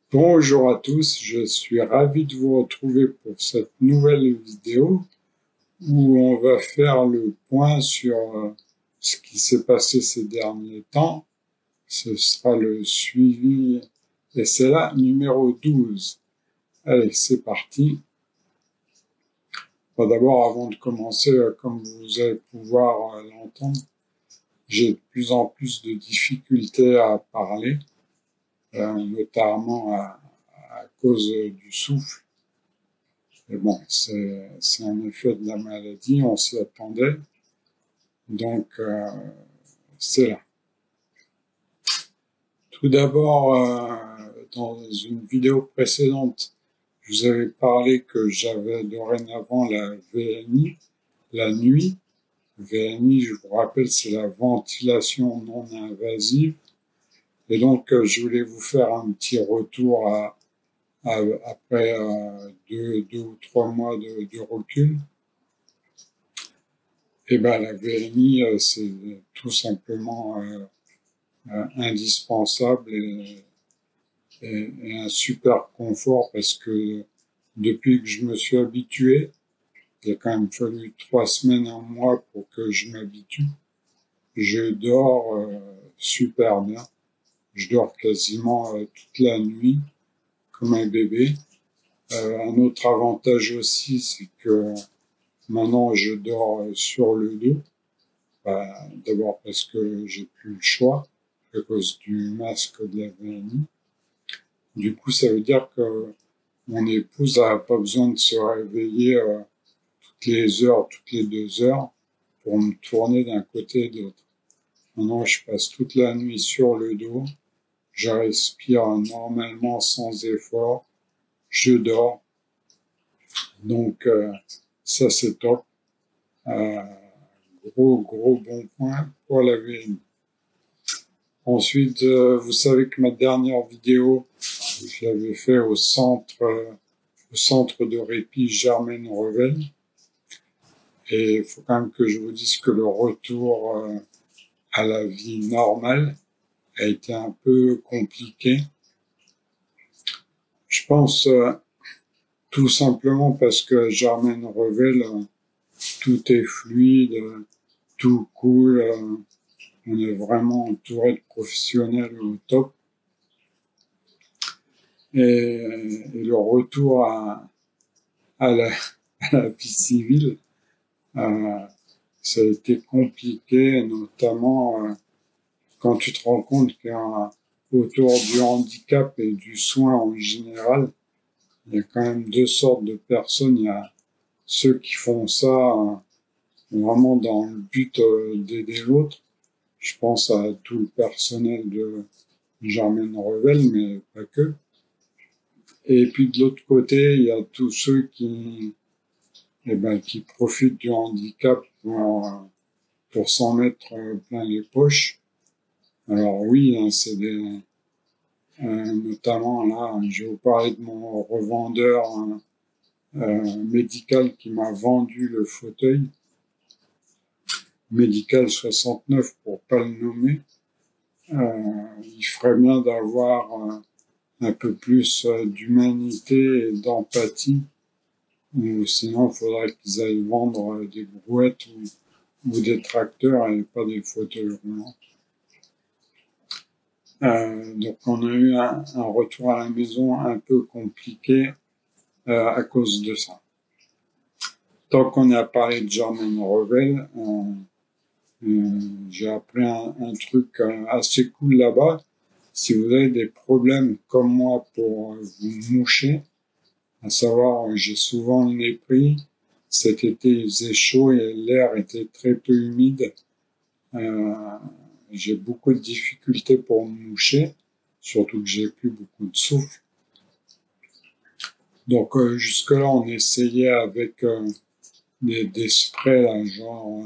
Bonjour à tous, je suis ravi de vous retrouver pour cette nouvelle vidéo où on va faire le point sur ce qui s'est passé ces derniers temps. Ce sera le suivi et c'est là numéro 12. Allez, c'est parti. Bon, d'abord, avant de commencer, comme vous allez pouvoir l'entendre, j'ai de plus en plus de difficultés à parler, notamment à cause du souffle. Et bon, c'est un effet de la maladie, on s'y attendait, donc c'est là. Tout d'abord, dans une vidéo précédente, je vous avais parlé que j'avais dorénavant la VNI, la nuit. VNI, je vous rappelle, c'est la ventilation non invasive. Et donc, je voulais vous faire un petit retour après deux ou trois mois de recul. Et ben la VNI, c'est tout simplement indispensable et un super confort parce que depuis que je me suis habitué, il a quand même fallu 3 semaines, un mois pour que je m'habitue. Je dors super bien. Je dors quasiment toute la nuit comme un bébé. Un autre avantage aussi, c'est que maintenant je dors sur le dos. D'abord parce que j'ai plus le choix à cause du masque de la VNI. Du coup, ça veut dire que mon épouse n'a pas besoin de se réveiller toutes les heures, toutes les 2 heures pour me tourner d'un côté et de l'autre. Maintenant, je passe toute la nuit sur le dos. Je respire normalement sans effort. Je dors. Donc, ça, c'est top. Gros bon point pour la VNI. Ensuite, vous savez que ma dernière vidéo, je l'avais fait au centre de répit Germaine Revel. Et il faut quand même que je vous dise que le retour à la vie normale a été un peu compliqué. Je pense tout simplement parce que Germaine Revel, tout est fluide, tout coule. On est vraiment entouré de professionnels au top. Et le retour à la vie civile, ça a été compliqué, notamment quand tu te rends compte qu'autour du handicap et du soin en général, il y a quand même 2 sortes de personnes. Il y a ceux qui font ça vraiment dans le but d'aider l'autre. Je pense à tout le personnel de Germaine Revel, mais pas que. Et puis de l'autre côté, il y a tous ceux qui profitent du handicap pour s'en mettre plein les poches. Alors oui, hein, c'est notamment là, je vais vous parler de mon revendeur médical qui m'a vendu le fauteuil. Médical 69 pour pas le nommer. Il ferait bien d'avoir un peu plus d'humanité et d'empathie, ou sinon il faudrait qu'ils aillent vendre des brouettes ou des tracteurs et pas des fauteuils roulants. Donc on a eu un retour à la maison un peu compliqué à cause de ça. Tant qu'on a parlé de Germaine Revel, j'ai appris un truc assez cool là-bas. Si vous avez des problèmes comme moi pour vous moucher, à savoir, j'ai souvent le nez pris. Cet été, il faisait chaud et l'air était très peu humide. J'ai beaucoup de difficultés pour me moucher, surtout que j'ai plus beaucoup de souffle. Donc jusque-là, on essayait avec des sprays, là, genre,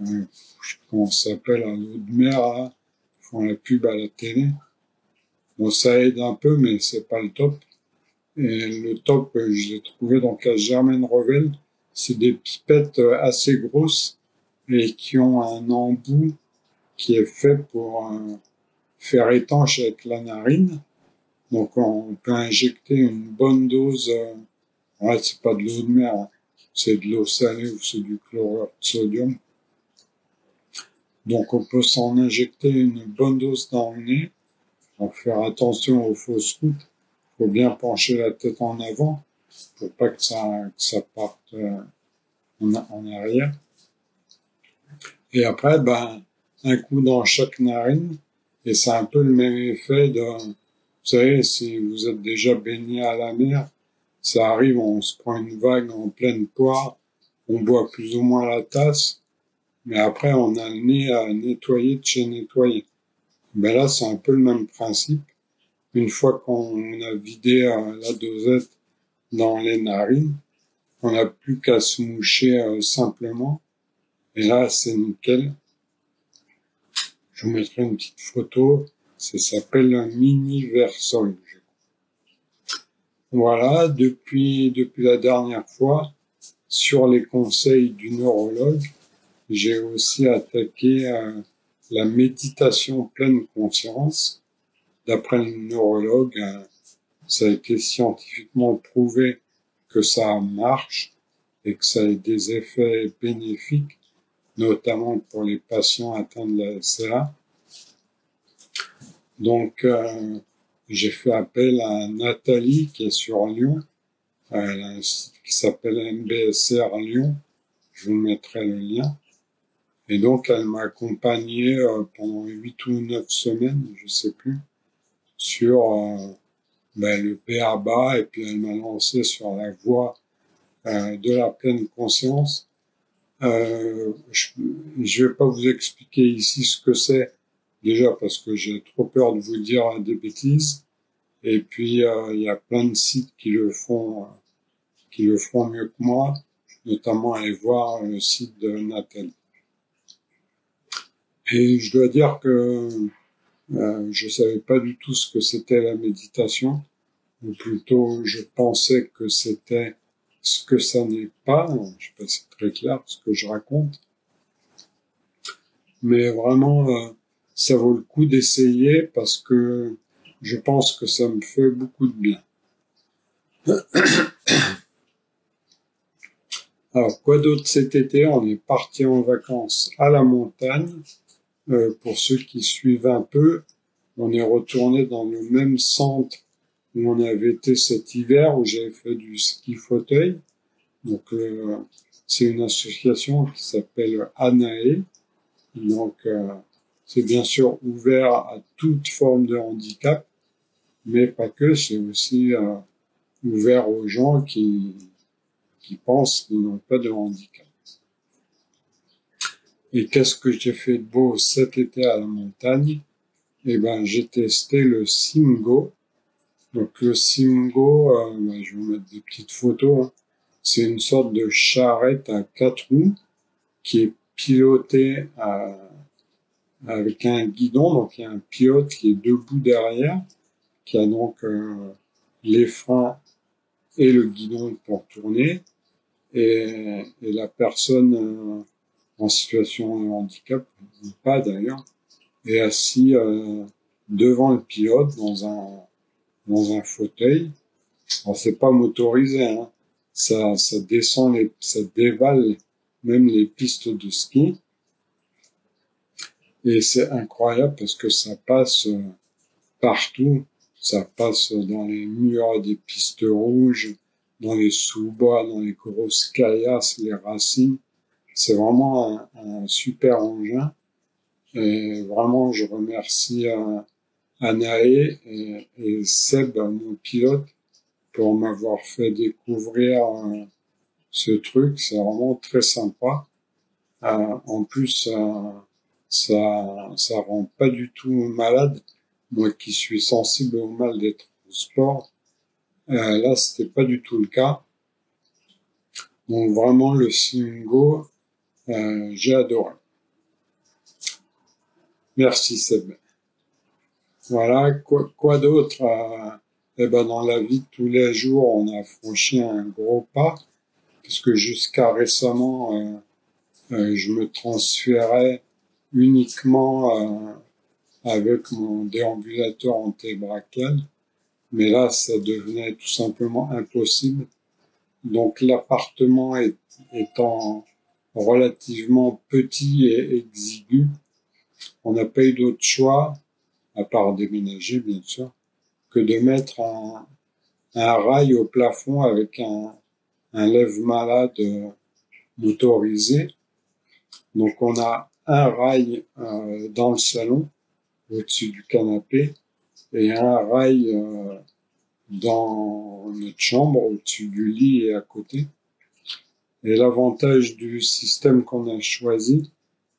je sais pas comment ça s'appelle, à l'eau de mer, là, qui font la pub à la télé. Bon, ça aide un peu, mais c'est pas le top. Et le top, je l'ai trouvé donc à Germaine Revel. C'est des pipettes assez grosses et qui ont un embout qui est fait pour faire étanche avec la narine. Donc on peut injecter une bonne dose, ouais, c'est pas de l'eau de mer, hein, c'est de l'eau salée ou c'est du chlorure de sodium. Donc on peut s'en injecter une bonne dose dans le nez. Donc faire attention aux fausses routes. Faut bien pencher la tête en avant pour pas que ça parte en arrière. Et après, ben, un coup dans chaque narine. Et c'est un peu le même effet de, vous savez, si vous êtes déjà baigné à la mer, ça arrive, on se prend une vague en pleine poire, on boit plus ou moins la tasse, mais après on a le nez à nettoyer de chez nettoyer. Ben là, c'est un peu le même principe. Une fois qu'on a vidé la dosette dans les narines, on n'a plus qu'à se moucher simplement. Et là, c'est nickel. Je vous mettrai une petite photo. Ça s'appelle un mini Versol. Voilà, depuis la dernière fois, sur les conseils du neurologue, j'ai aussi attaqué la méditation pleine conscience. D'après le neurologue, ça a été scientifiquement prouvé que ça marche et que ça a des effets bénéfiques, notamment pour les patients atteints de la SLA. Donc, j'ai fait appel à Nathalie qui est sur Lyon, elle a un site qui s'appelle MBSR Lyon, je vous mettrai le lien. Et donc, elle m'a accompagné pendant 8 ou 9 semaines, je sais plus, sur le B.A.B.A. et puis elle m'a lancé sur la voie de la pleine conscience. Je vais pas vous expliquer ici ce que c'est, déjà parce que j'ai trop peur de vous dire des bêtises. Et puis il y a plein de sites qui le font mieux que moi, notamment aller voir le site de Nathalie. Et je dois dire que je savais pas du tout ce que c'était la méditation, ou plutôt je pensais que c'était ce que ça n'est pas. Je sais pas si c'est très clair ce que je raconte, mais vraiment ça vaut le coup d'essayer parce que je pense que ça me fait beaucoup de bien. Alors quoi d'autre cet été? On est parti en vacances à la montagne. Pour ceux qui suivent un peu, on est retourné dans le même centre où on avait été cet hiver, où j'avais fait du ski fauteuil. Donc, c'est une association qui s'appelle ANAE. Donc, c'est bien sûr ouvert à toute forme de handicap, mais pas que, c'est aussi ouvert aux gens qui pensent qu'ils n'ont pas de handicap. Et qu'est-ce que j'ai fait de beau cet été à la montagne? Eh ben, j'ai testé le Simgo. Donc le Simgo, je vais vous mettre des petites photos, hein. C'est une sorte de charrette à 4 roues qui est pilotée avec un guidon. Donc il y a un pilote qui est debout derrière, qui a donc les freins et le guidon pour tourner. Et la personne en situation de handicap, ou pas d'ailleurs, est assis devant le pilote dans un fauteuil. Alors c'est pas motorisé, hein. Ça descend ça dévale même les pistes de ski. Et c'est incroyable parce que ça passe partout. Ça passe dans les murs des pistes rouges, dans les sous-bois, dans les grosses caillasses, les racines. C'est vraiment un super engin. Et vraiment, je remercie Anaé et Seb, mon pilote, pour m'avoir fait découvrir ce truc. C'est vraiment très sympa. En plus, ça rend pas du tout malade. Moi qui suis sensible au mal d'être au sport, là, c'était pas du tout le cas. Donc vraiment, le Simgo, j'ai adoré. Merci Seb. Voilà, quoi d'autre? Dans la vie de tous les jours, on a franchi un gros pas, puisque jusqu'à récemment, je me transférais uniquement avec mon déambulateur antébrachial. mais là, ça devenait tout simplement impossible. Donc l'appartement étant relativement petit et exigu, on n'a pas eu d'autre choix, à part déménager bien sûr, que de mettre un rail au plafond avec un lève-malade motorisé. Donc on a un rail dans le salon, au-dessus du canapé, et un rail dans notre chambre, au-dessus du lit et à côté. Et l'avantage du système qu'on a choisi,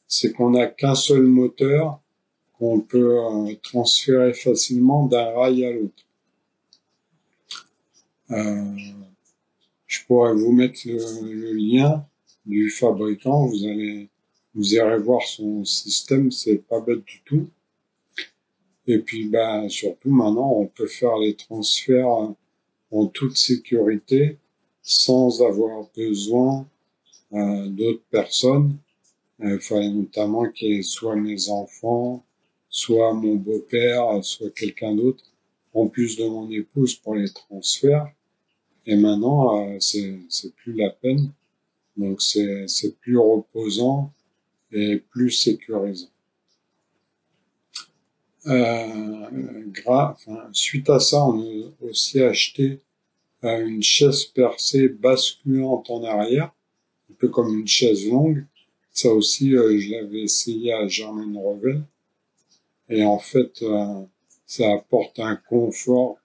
c'est qu'on n'a qu'un seul moteur qu'on peut transférer facilement d'un rail à l'autre. Je pourrais vous mettre le lien du fabricant, vous irez voir son système, c'est pas bête du tout. Et puis, surtout maintenant, on peut faire les transferts en toute sécurité sans avoir besoin d'autres personnes. Il fallait notamment qu'il y ait soit mes enfants, soit mon beau-père, soit quelqu'un d'autre, en plus de mon épouse pour les transferts. Et maintenant, c'est plus la peine. Donc c'est plus reposant et plus sécurisant. Suite à ça, on a aussi acheté une chaise percée basculante en arrière, un peu comme une chaise longue. Ça aussi, je l'avais essayé à Germaine-Revel. Et en fait, ça apporte un confort,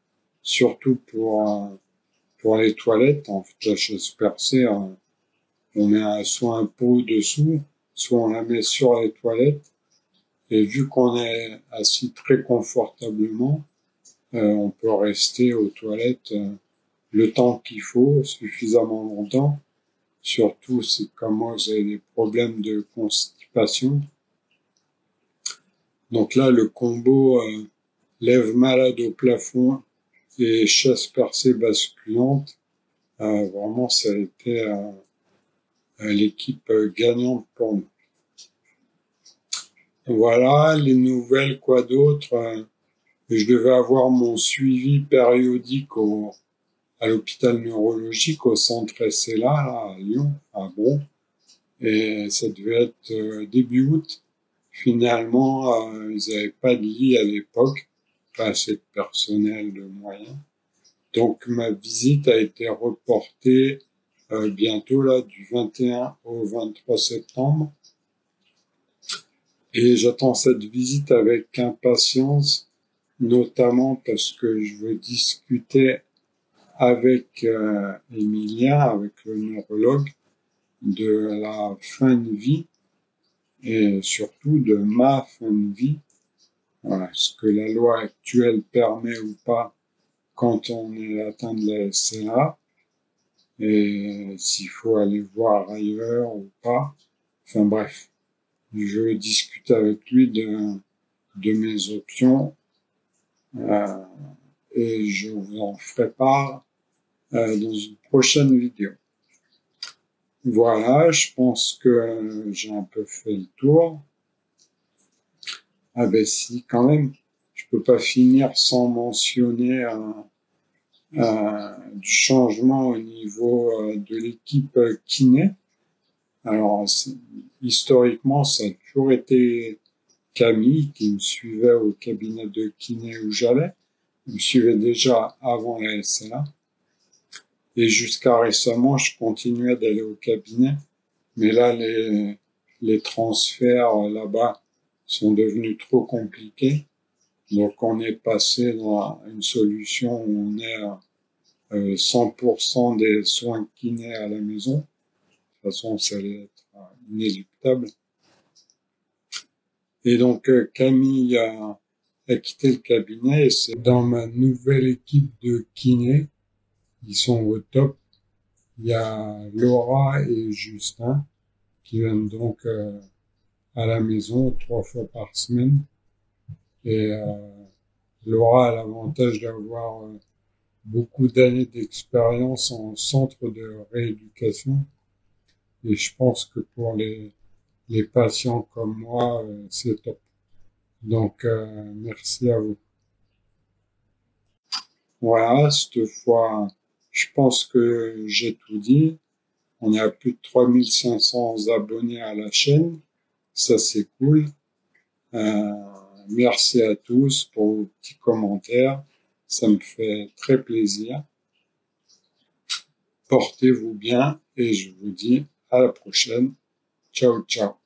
surtout pour les toilettes. En fait, la chaise percée, on met soit un pot dessous, soit on la met sur les toilettes. Et vu qu'on est assis très confortablement, on peut rester aux toilettes le temps qu'il faut, suffisamment longtemps. Surtout si, comme moi, vous avez des problèmes de constipation. Donc là, le combo lève-malade au plafond et chaise percée basculante, vraiment, ça a été l'équipe gagnante pour nous. Voilà, les nouvelles, quoi d'autre. Je devais avoir mon suivi périodique à l'hôpital neurologique, au centre SLA, là, à Lyon, à Bron. Et ça devait être début août. Finalement, ils n'avaient pas de lit à l'époque, pas assez de personnel, de moyens. Donc ma visite a été reportée bientôt, là, du 21 au 23 septembre. Et j'attends cette visite avec impatience, notamment parce que je veux discuter avec Emilien, avec le neurologue, de la fin de vie et surtout de ma fin de vie. Voilà, ce que la loi actuelle permet ou pas quand on est atteint de la SLA et s'il faut aller voir ailleurs ou pas. Enfin bref, je discute avec lui de mes options et je vous en ferai part dans une prochaine vidéo. Voilà, je pense que j'ai un peu fait le tour. Ah ben si, quand même, je peux pas finir sans mentionner du changement au niveau de l'équipe kiné. Alors, historiquement, ça a toujours été Camille qui me suivait au cabinet de kiné où j'allais. Elle me suivait déjà avant la SLA. Et jusqu'à récemment, je continuais d'aller au cabinet. Mais là, les transferts là-bas sont devenus trop compliqués. Donc, on est passé dans une solution où on est à 100% des soins kinés à la maison. De toute façon, ça allait être inéluctable. Et donc, Camille a quitté le cabinet et c'est dans ma nouvelle équipe de kinés. Ils sont au top. Il y a Laura et Justin qui viennent donc à la maison 3 fois par semaine. Et Laura a l'avantage d'avoir beaucoup d'années d'expérience en centre de rééducation. Et je pense que pour les patients comme moi, c'est top. Donc, merci à vous. Voilà, cette fois, je pense que j'ai tout dit. On est à plus de 3500 abonnés à la chaîne. Ça, c'est cool. Euh, Merci à tous pour vos petits commentaires. Ça me fait très plaisir. Portez-vous bien et je vous dis à la prochaine. Ciao, ciao.